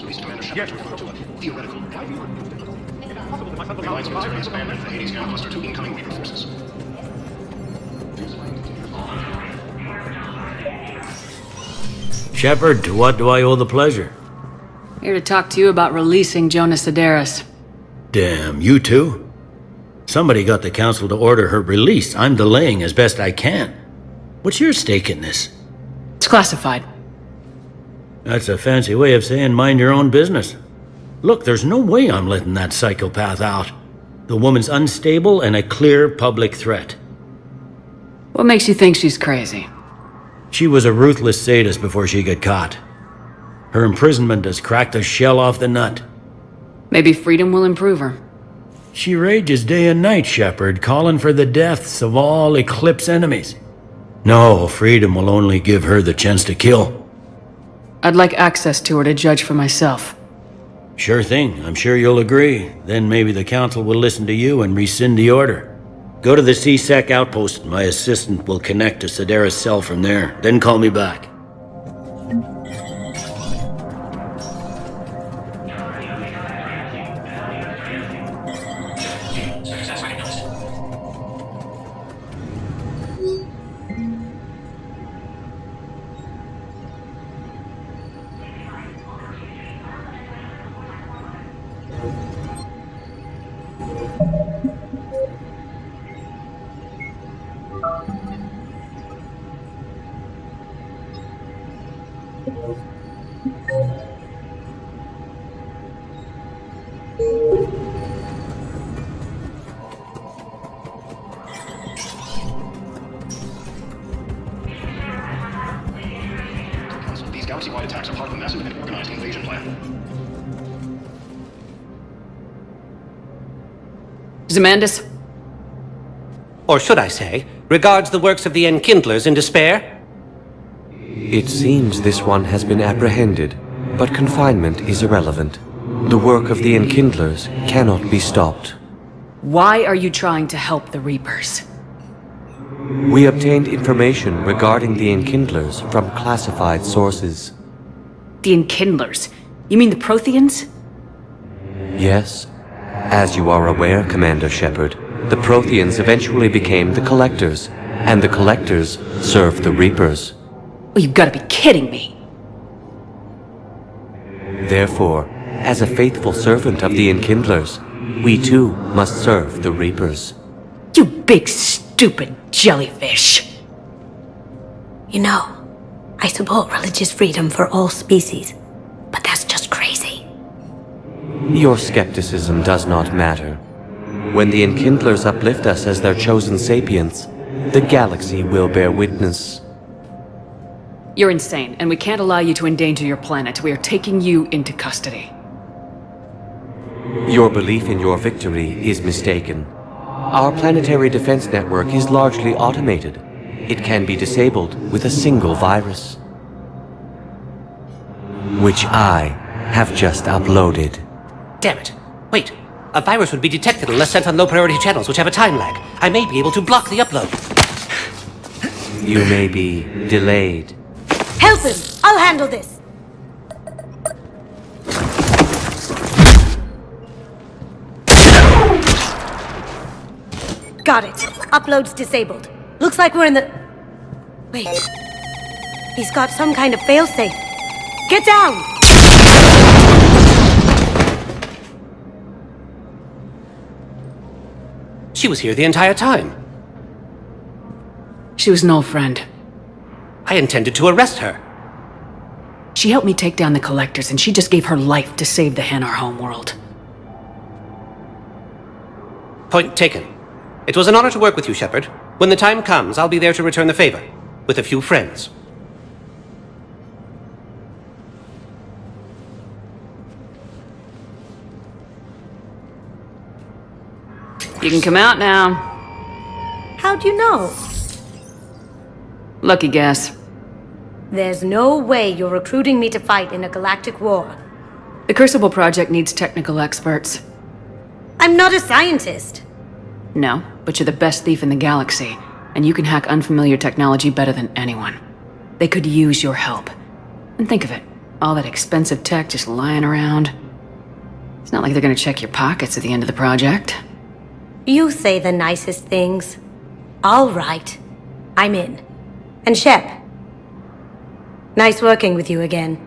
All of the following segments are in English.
Police Commander Shepard referred to a theoretical guiding. Reliance military has abandoned the Hades Gamma Cluster to incoming Reaper forces. Shepard, to what do I owe the pleasure? Here to talk to you about releasing Jonas Sedaris. Damn, you too? Somebody got the council to order her release. I'm delaying as best I can. What's your stake in this? It's classified. That's a fancy way of saying mind your own business. Look, there's no way I'm letting that psychopath out. The woman's unstable and a clear public threat. What makes you think she's crazy? She was a ruthless sadist before she got caught. Her imprisonment has cracked the shell off the nut. Maybe freedom will improve her. She rages day and night, Shepard, calling for the deaths of all Eclipse enemies. No, freedom will only give her the chance to kill. I'd like access to her to judge for myself. Sure thing, I'm sure you'll agree. Then maybe the council will listen to you and rescind the order. Go to the C-Sec outpost. My assistant will connect to Sedaris' cell from there. Then call me back. These galaxy-wide attacks are part of a massive and organized invasion plan. Zemandis? Or should I say, regards the works of the Enkindlers in despair? It seems this one has been apprehended, but confinement is irrelevant. The work of the Enkindlers cannot be stopped. Why are you trying to help the Reapers? We obtained information regarding the Enkindlers from classified sources. The Enkindlers? You mean the Protheans? Yes. As you are aware, Commander Shepard, the Protheans eventually became the Collectors, and the Collectors served the Reapers. Oh, you've got to be kidding me. Therefore, as a faithful servant of the Enkindlers, we too must serve the Reapers. You big stupid jellyfish. You know, I support religious freedom for all species, but that's just crazy. Your skepticism does not matter. When the Enkindlers uplift us as their chosen sapients, the galaxy will bear witness. You're insane, and we can't allow you to endanger your planet. We are taking you into custody. Your belief in your victory is mistaken. Our planetary defense network is largely automated. It can be disabled with a single virus, which I have just uploaded. Damn it. Wait. A virus would be detected unless sent on low-priority channels, which have a time lag. I may be able to block the upload. You may be delayed. Help him! I'll handle this! Got it. Upload's disabled. Looks like we're in the... Wait. He's got some kind of failsafe. Get down! She was here the entire time. She was an old friend. I intended to arrest her. She helped me take down the Collectors, and she just gave her life to save the Hanar homeworld. Point taken. It was an honor to work with you, Shepard. When the time comes, I'll be there to return the favor. With a few friends. You can come out now. How'd you know? Lucky guess. There's no way you're recruiting me to fight in a galactic war. The Crucible Project needs technical experts. I'm not a scientist. No, but you're the best thief in the galaxy, and you can hack unfamiliar technology better than anyone. They could use your help. And think of it, All that expensive tech just lying around. It's not like they're gonna check your pockets at the end of the project. You say the nicest things. All right. I'm in. And Shep. Nice working with you again.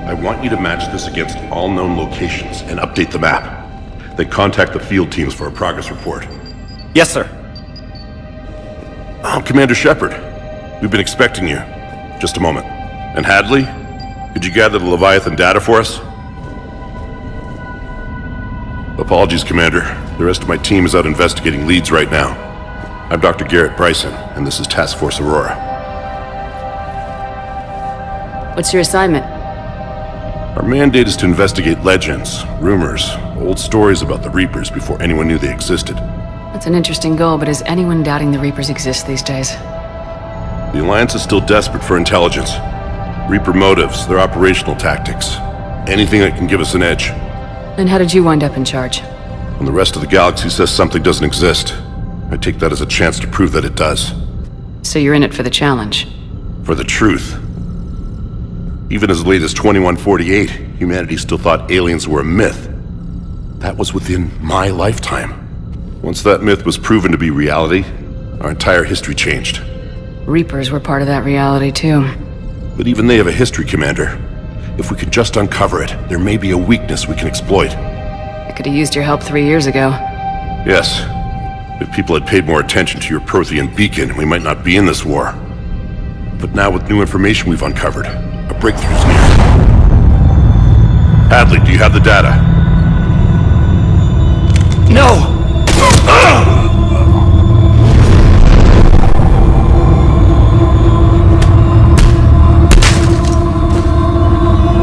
I want you to match this against all known locations and update the map. Then contact the field teams for a progress report. Yes, sir. I'm Commander Shepard. We've been expecting you. Just a moment. And Hadley, could you gather the Leviathan data for us? Apologies, Commander. The rest of my team is out investigating leads right now. I'm Dr. Garrett Bryson, and this is Task Force Aurora. What's your assignment? Our mandate is to investigate legends, rumors, old stories about the Reapers before anyone knew they existed. That's an interesting goal, but is anyone doubting the Reapers exist these days? The Alliance is still desperate for intelligence. Reaper motives, their operational tactics. Anything that can give us an edge. And how did you wind up in charge? When the rest of the galaxy says something doesn't exist, I take that as a chance to prove that it does. So you're in it for the challenge. For the truth. Even as late as 2148, humanity still thought aliens were a myth. That was within my lifetime. Once that myth was proven to be reality, our entire history changed. Reapers were part of that reality, too. But even they have a history, Commander. If we could just uncover it, there may be a weakness we can exploit. I could have used your help 3 years ago. Yes. If people had paid more attention to your Prothean beacon, we might not be in this war. But now with new information we've uncovered, a breakthrough's near. Hadley, do you have the data? No!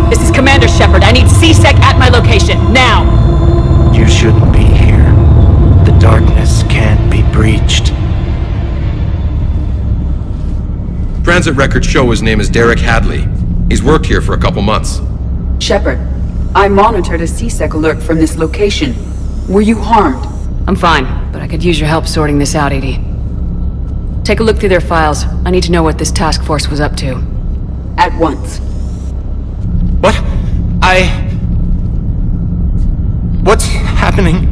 This is Commander Shepard. I need C-Sec at my location, now! You shouldn't be here. The darkness can't be breached. Transit records show his name is Derek Hadley. He's worked here for a couple months. Shepard, I monitored a C-Sec alert from this location. Were you harmed? I'm fine, but I could use your help sorting this out, Edie. Take a look through their files. I need to know what this task force was up to. At once. What? What's happening?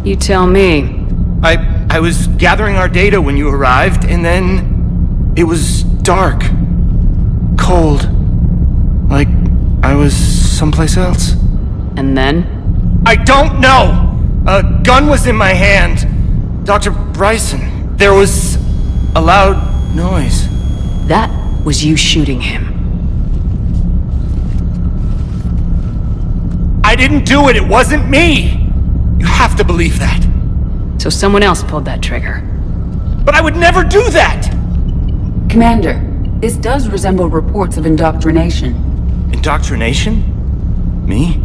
You tell me. I was gathering our data when you arrived, and then it was dark. Cold. Like I was someplace else. And then? I don't know! A gun was in my hand. Dr. Bryson, there was a loud noise. That was you shooting him. I didn't do it, it wasn't me! You have to believe that. So someone else pulled that trigger. But I would never do that! Commander, this does resemble reports of indoctrination. Indoctrination? Me?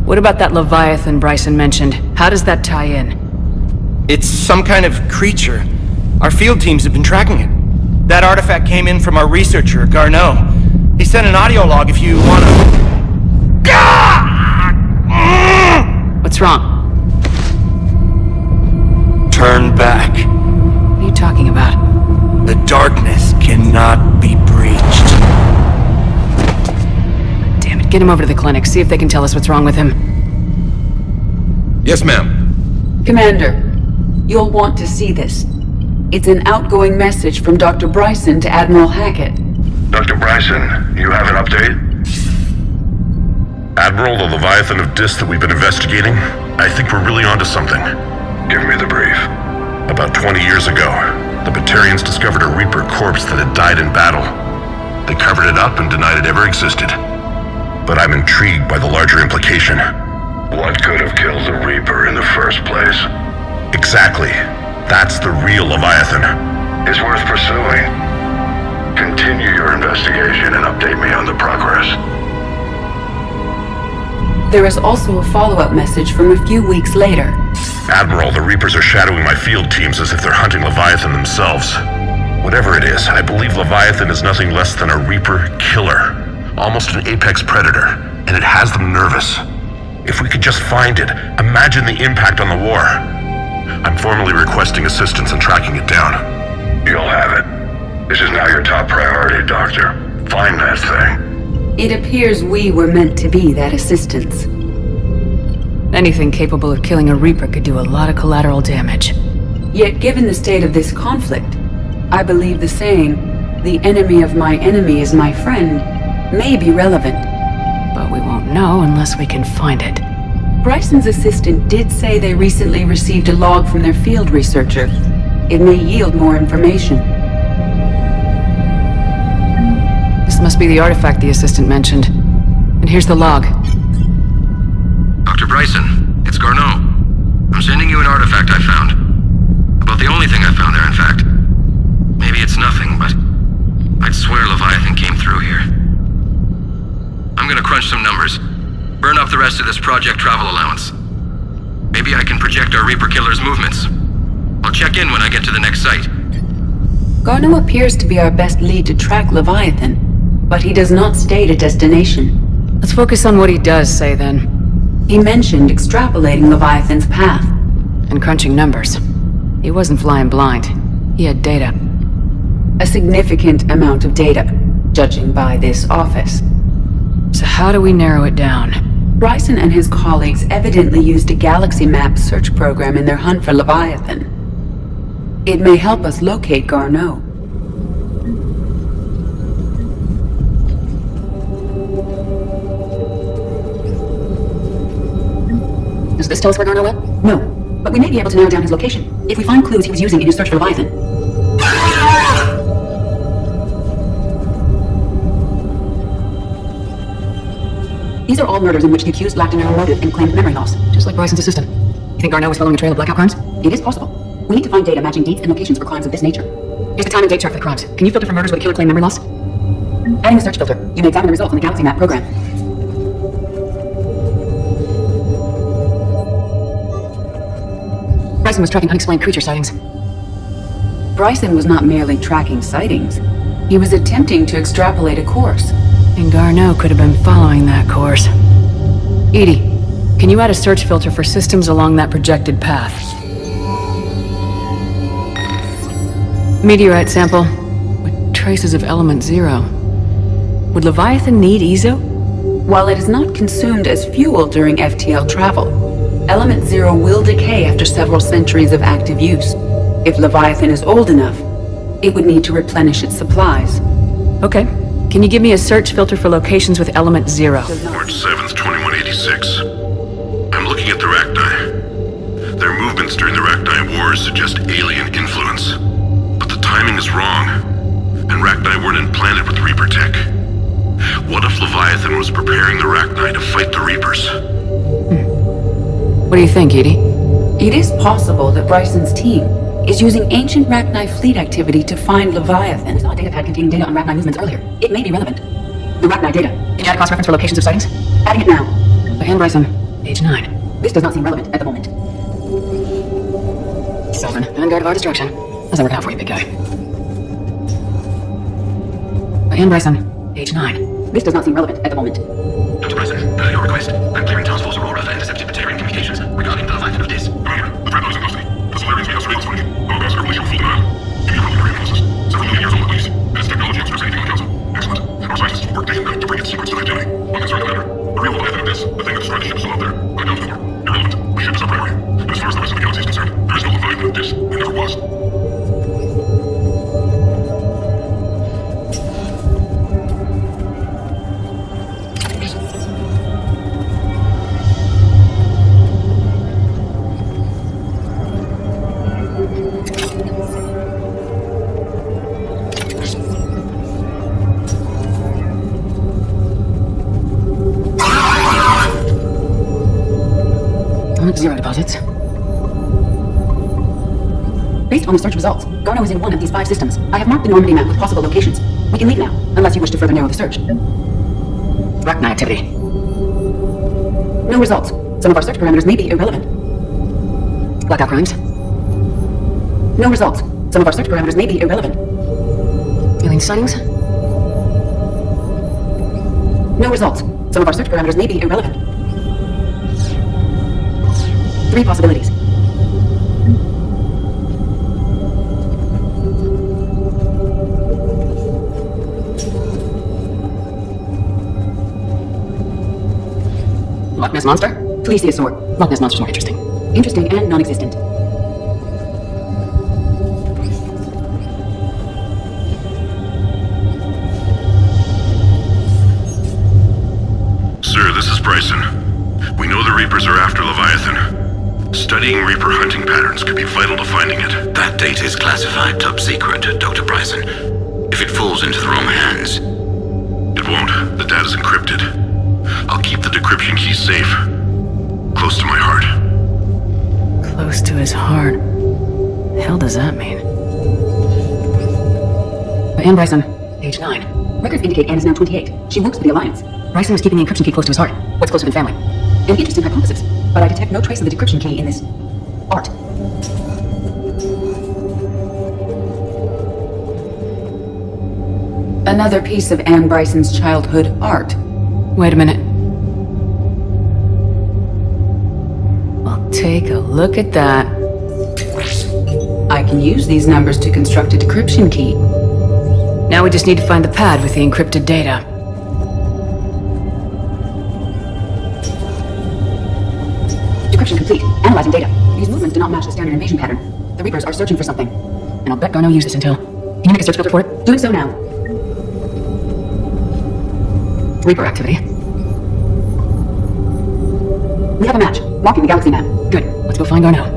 What about that Leviathan Bryson mentioned? How does that tie in? It's some kind of creature. Our field teams have been tracking it. That artifact came in from our researcher, Garneau. He sent an audio log if you wanna... What's wrong? Turn back. What are you talking about? The darkness cannot be breached. Damn it, get him over to the clinic. See if they can tell us what's wrong with him. Yes, ma'am. Commander, you'll want to see this. It's an outgoing message from Dr. Bryson to Admiral Hackett. Dr. Bryson, you have an update? Admiral, the Leviathan of Dis that we've been investigating, I think we're really onto something. Give me the brief. About 20 years ago, the Batarians discovered a Reaper corpse that had died in battle. They covered it up and denied it ever existed. But I'm intrigued by the larger implication. What could have killed the Reaper in the first place? Exactly. That's the real Leviathan. It's worth pursuing. Continue your investigation and update me on the progress. There is also a follow-up message from a few weeks later. Admiral, the Reapers are shadowing my field teams as if they're hunting Leviathan themselves. Whatever it is, I believe Leviathan is nothing less than a Reaper killer. Almost an apex predator, and it has them nervous. If we could just find it, imagine the impact on the war. I'm formally requesting assistance in tracking it down. You'll have it. This is now your top priority, Doctor. Find that thing. It appears we were meant to be that assistance. Anything capable of killing a Reaper could do a lot of collateral damage. Yet given the state of this conflict, I believe the saying, "The enemy of my enemy is my friend," may be relevant. But we won't know unless we can find it. Bryson's assistant did say they recently received a log from their field researcher. It may yield more information. This must be the artifact the assistant mentioned. And here's the log. Dr. Bryson, it's Garneau. I'm sending you an artifact I found. About the only thing I found there, in fact. Maybe it's nothing, but I'd swear Leviathan came through here. I'm gonna crunch some numbers. Burn up the rest of this project travel allowance. Maybe I can project our Reaper killer's movements. I'll check in when I get to the next site. Garneau appears to be our best lead to track Leviathan, but he does not state a destination. Let's focus on what he does say then. He mentioned extrapolating Leviathan's path. And crunching numbers. He wasn't flying blind. He had data. A significant amount of data, judging by this office. So how do we narrow it down? Bryson and his colleagues evidently used a galaxy map search program in their hunt for Leviathan. It may help us locate Garneau. Does this tell us where Garneau went? No, but we may be able to narrow down his location if we find clues he was using in his search for Leviathan. These are all murders in which the accused lacked a narrow motive and claimed memory loss. Just like Bryson's assistant. You think Garneau was following a trail of blackout crimes? It is possible. We need to find data matching dates and locations for crimes of this nature. Here's the time and date chart for the crimes. Can you filter for murders where the killer claimed memory loss? Adding the search filter, you may examine the results in the galaxy map program. Bryson was tracking unexplained creature sightings. Bryson was not merely tracking sightings. He was attempting to extrapolate a course. And Garneau could have been following that course. Edie, can you add a search filter for systems along that projected path? Meteorite sample with traces of element 0. Would Leviathan need EZO? While it is not consumed as fuel during FTL travel, element 0 will decay after several centuries of active use. If Leviathan is old enough, it would need to replenish its supplies. Okay. Can you give me a search filter for locations with element 0? March 7th, 2186. I'm looking at the Rachni. Their movements during the Rachni Wars suggest alien influence. But the timing is wrong, and Rachni weren't implanted with Reaper tech. What if Leviathan was preparing the Rachni to fight the Reapers? What do you think, Edie? It is possible that Bryson's team is using ancient Rachni fleet activity to find Leviathan. We saw a data pad containing data on Rachni movements earlier. It may be relevant. The Rachni data. Can you add a cross-reference for locations of sightings? Adding it now. By Anne Bryson, page 9. This does not seem relevant at the moment. Sylvan, vanguard of our destruction. How's that work out for you, big guy? By Anne Bryson, page 9. This does not seem relevant at the moment. Dr. Bryson, per your request, I'm clearing Task Force Aurora for intercepted Batarian communications regarding the Leviathan of this. Commander, the threat lies in custody. The Solarians may have surveillance footage. All gas air full denial. Give me a preliminary analysis. Several million years old at least. And its technology outstrips anything on the Council. Excellent. Our scientists will work day and night to bring its secrets to light daily. One concern, Commander. The real Leviathan of this, the thing that destroyed the ship, is still out there. Unknown to the war. Irrelevant. The ship is our priority. But as far as the rest of the galaxy is concerned, there is no Leviathan of this. There never was. Element 0 deposits. Based on the search results, Garneau is in one of these 5 systems. I have marked the Normandy map with possible locations. We can leave now, unless you wish to further narrow the search. Rachni activity. No results. Some of our search parameters may be irrelevant. Blackout crimes. No results. Some of our search parameters may be irrelevant. Revealing sightings? No results. Some of our search parameters may be irrelevant. 3 possibilities. Loch Ness Monster? Plesiosaur. Loch Ness Monster's more interesting. Interesting and non-existent. Sir, this is Bryson. We know the Reapers are after Leviathan. Studying Reaper hunting patterns could be vital to finding it. That data is classified top secret, Dr. Bryson. If it falls into the wrong hands... It won't. The data's encrypted. I'll keep the decryption key safe. Close to my heart. Close to his heart. The hell does that mean? Anne Bryson. Age 9. Records indicate Anne is now 28. She works for the Alliance. Bryson was keeping the encryption key close to his heart. What's closer than family? An interesting hypothesis, but I detect no trace of the decryption key in this art. Another piece of Anne Bryson's childhood art. Wait a minute. Well, take a look at that. I can use these numbers to construct a decryption key. Now we just need to find the pad with the encrypted data. Decryption complete. Analyzing data. These movements do not match the standard invasion pattern. The Reapers are searching for something. And I'll bet Garneau used this intel. Can you make a search filter for it? Doing so now. Reaper activity. We have a match. Marking the galaxy map. Good. Let's go find Garneau.